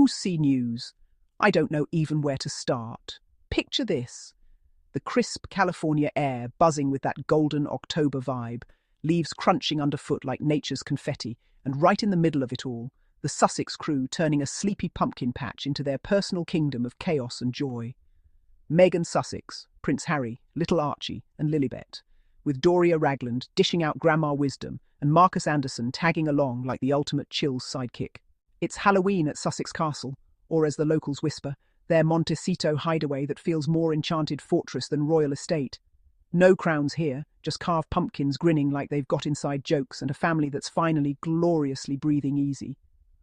juicy news. I don't know even where to start. Picture this. The crisp California air buzzing with that golden October vibe, leaves crunching underfoot like nature's confetti, and right in the middle of it all, the Sussex crew turning a sleepy pumpkin patch into their personal kingdom of chaos and joy. Meghan Sussex, Prince Harry, little Archie, and Lilibet, with Doria Ragland dishing out grandma wisdom and Marcus Anderson tagging along like the ultimate chills sidekick. It's Halloween at Sussex Castle, or as the locals whisper, their Montecito hideaway that feels more enchanted fortress than royal estate. No crowns here, just carved pumpkins grinning like they've got inside jokes and a family that's finally gloriously breathing easy.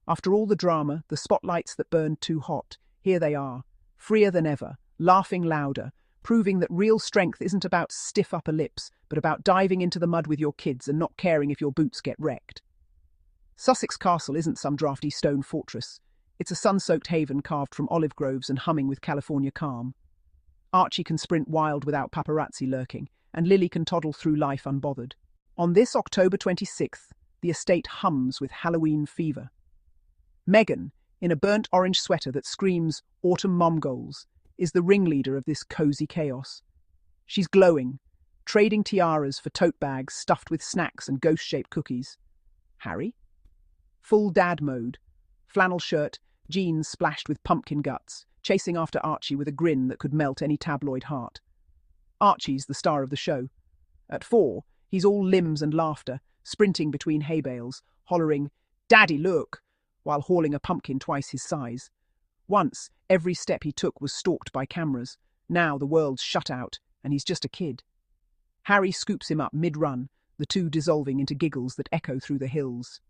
After all the drama, the spotlights that burned too hot, here they are, freer than ever, laughing louder, proving that real strength isn't about stiff upper lips, but about diving into the mud with your kids and not caring if your boots get wrecked. Sussex Castle isn't some drafty stone fortress. It's a sun-soaked haven carved from olive groves and humming with California calm. Archie can sprint wild without paparazzi lurking, and Lily can toddle through life unbothered. On this October 26th, the estate hums with Halloween fever. Meghan, in a burnt orange sweater that screams autumn mom goals, is the ringleader of this cozy chaos. She's glowing, trading tiaras for tote bags stuffed with snacks and ghost-shaped cookies. Harry? Full dad mode, flannel shirt, jeans splashed with pumpkin guts, chasing after Archie with a grin that could melt any tabloid heart. Archie's the star of the show. At 4, he's all limbs and laughter, sprinting between hay bales, hollering, "Daddy, look!" while hauling a pumpkin twice his size. Once, every step he took was stalked by cameras. Now the world's shut out, and he's just a kid. Harry scoops him up mid-run, the two dissolving into giggles that echo through the hills.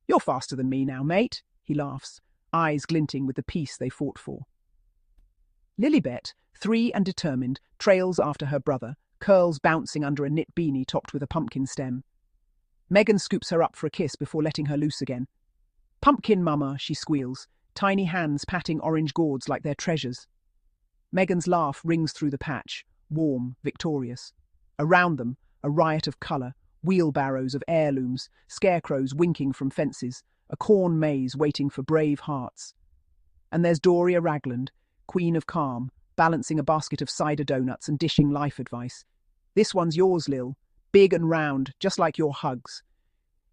"You're faster than me now, mate," he laughs, eyes glinting with the peace they fought for. Lilibet, 3 and determined, trails after her brother, curls bouncing under a knit beanie topped with a pumpkin stem. Meghan scoops her up for a kiss before letting her loose again. "Pumpkin mama," she squeals, tiny hands patting orange gourds like they're treasures. Meghan's laugh rings through the patch, warm, victorious. Around them, a riot of colour, wheelbarrows of heirlooms, scarecrows winking from fences, a corn maze waiting for brave hearts. And there's Doria Ragland, queen of calm, balancing a basket of cider donuts and dishing life advice. "This one's yours, Lil. Big and round, just like your hugs."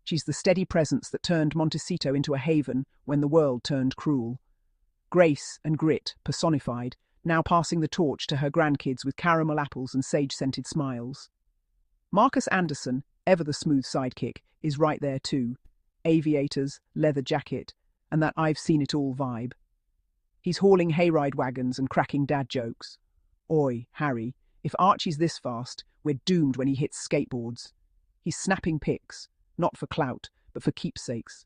She's the steady presence that turned Montecito into a haven when the world turned cruel. Grace and grit personified, now passing the torch to her grandkids with caramel apples and sage-scented smiles. Marcus Anderson, ever the smooth sidekick, is right there too. Aviators, leather jacket, and that I've seen it all vibe. He's hauling hayride wagons and cracking dad jokes. Oi, Harry, if Archie's this fast, we're doomed when he hits skateboards. He's snapping pics, not for clout, but for keepsakes.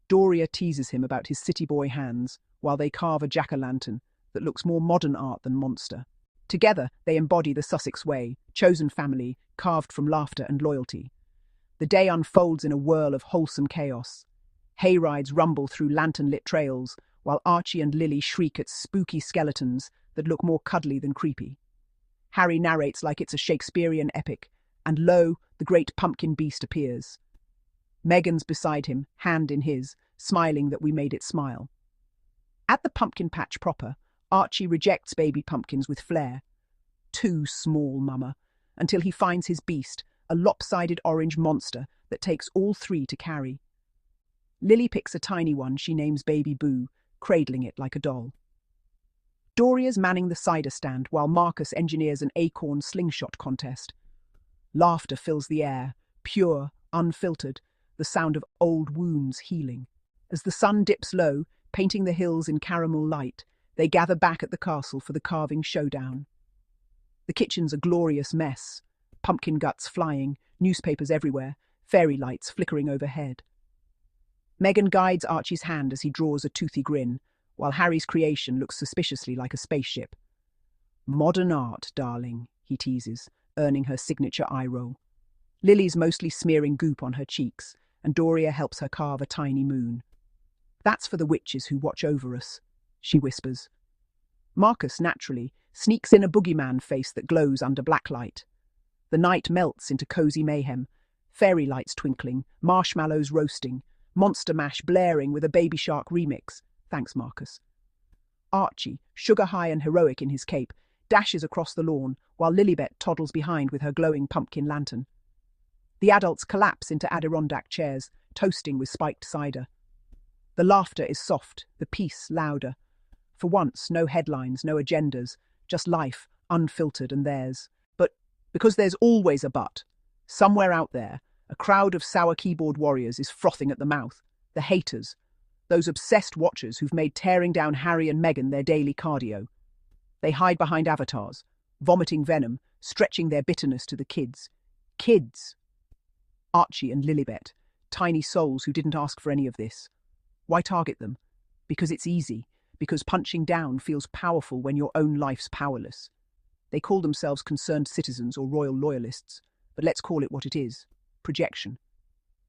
Doria teases him about his city boy hands while they carve a jack-o'-lantern that looks more modern art than monster. Together, they embody the Sussex way, chosen family, carved from laughter and loyalty. The day unfolds in a whirl of wholesome chaos. Hayrides rumble through lantern-lit trails, while Archie and Lily shriek at spooky skeletons that look more cuddly than creepy. Harry narrates like it's a Shakespearean epic, and lo, the great pumpkin beast appears. Meghan's beside him, hand in his, smiling that we made it smile. At the pumpkin patch proper, Archie rejects baby pumpkins with flair. "Too small, mama," until he finds his beast, a lopsided orange monster that takes all 3 to carry. Lily picks a tiny one she names Baby Boo, cradling it like a doll. Doria's manning the cider stand while Marcus engineers an acorn slingshot contest. Laughter fills the air, pure, unfiltered, the sound of old wounds healing. As the sun dips low, painting the hills in caramel light, they gather back at the castle for the carving showdown. The kitchen's a glorious mess, pumpkin guts flying, newspapers everywhere, fairy lights flickering overhead. Meghan guides Archie's hand as he draws a toothy grin, while Harry's creation looks suspiciously like a spaceship. "Modern art, darling," he teases, earning her signature eye roll. Lily's mostly smearing goop on her cheeks, and Doria helps her carve a tiny moon. "That's for the witches who watch over us," she whispers. Marcus, naturally, sneaks in a boogeyman face that glows under blacklight. The night melts into cozy mayhem, fairy lights twinkling, marshmallows roasting, Monster Mash blaring with a Baby Shark remix. Thanks, Marcus. Archie, sugar-high and heroic in his cape, dashes across the lawn while Lilibet toddles behind with her glowing pumpkin lantern. The adults collapse into Adirondack chairs, toasting with spiked cider. The laughter is soft, the peace louder. For once, no headlines, no agendas, just life, unfiltered and theirs. But, because there's always a but, somewhere out there, a crowd of sour keyboard warriors is frothing at the mouth. The haters, those obsessed watchers who've made tearing down Harry and Meghan their daily cardio. They hide behind avatars, vomiting venom, stretching their bitterness to the kids. Kids! Archie and Lilibet, tiny souls who didn't ask for any of this. Why target them? Because it's easy, because punching down feels powerful when your own life's powerless. They call themselves concerned citizens or royal loyalists, but let's call it what it is: projection.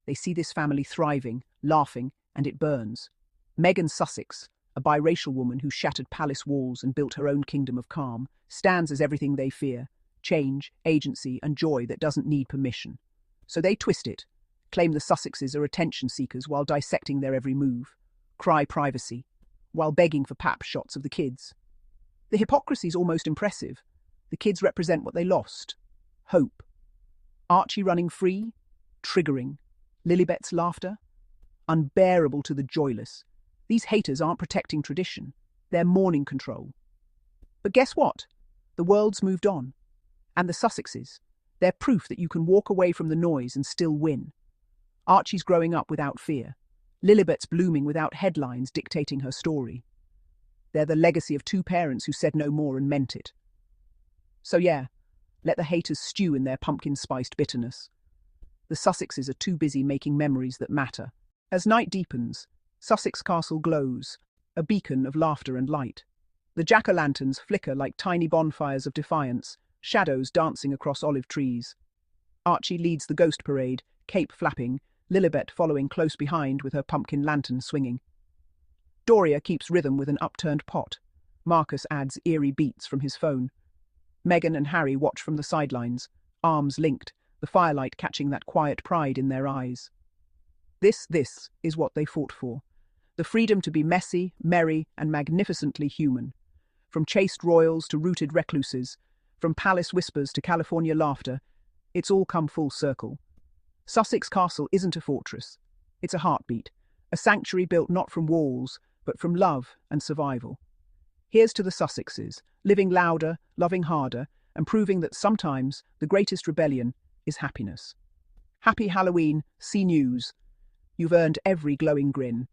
They see this family thriving, laughing, and it burns. Meghan Sussex, a biracial woman who shattered palace walls and built her own kingdom of calm, stands as everything they fear: change, agency, and joy that doesn't need permission. So they twist it, claim the Sussexes are attention seekers while dissecting their every move, cry privacy, while begging for pap shots of the kids. The hypocrisy's almost impressive. The kids represent what they lost: hope. Archie running free, triggering. Lilibet's laughter, unbearable to the joyless. These haters aren't protecting tradition, they're mourning control. But guess what? The world's moved on. And the Sussexes, they're proof that you can walk away from the noise and still win. Archie's growing up without fear. Lilibet's blooming without headlines dictating her story. They're the legacy of two parents who said no more and meant it. So yeah, let the haters stew in their pumpkin-spiced bitterness. The Sussexes are too busy making memories that matter. As night deepens, Sussex Castle glows, a beacon of laughter and light. The jack-o'-lanterns flicker like tiny bonfires of defiance, shadows dancing across olive trees. Archie leads the ghost parade, cape flapping, Lilibet following close behind with her pumpkin lantern swinging. Doria keeps rhythm with an upturned pot. Marcus adds eerie beats from his phone. Meghan and Harry watch from the sidelines, arms linked, the firelight catching that quiet pride in their eyes. This is what they fought for. The freedom to be messy, merry, and magnificently human. From chaste royals to rooted recluses, from palace whispers to California laughter, it's all come full circle. Sussex Castle isn't a fortress. It's a heartbeat, a sanctuary built not from walls, but from love and survival. Here's to the Sussexes, living louder, loving harder, and proving that sometimes the greatest rebellion is happiness. Happy Halloween, C News. You've earned every glowing grin.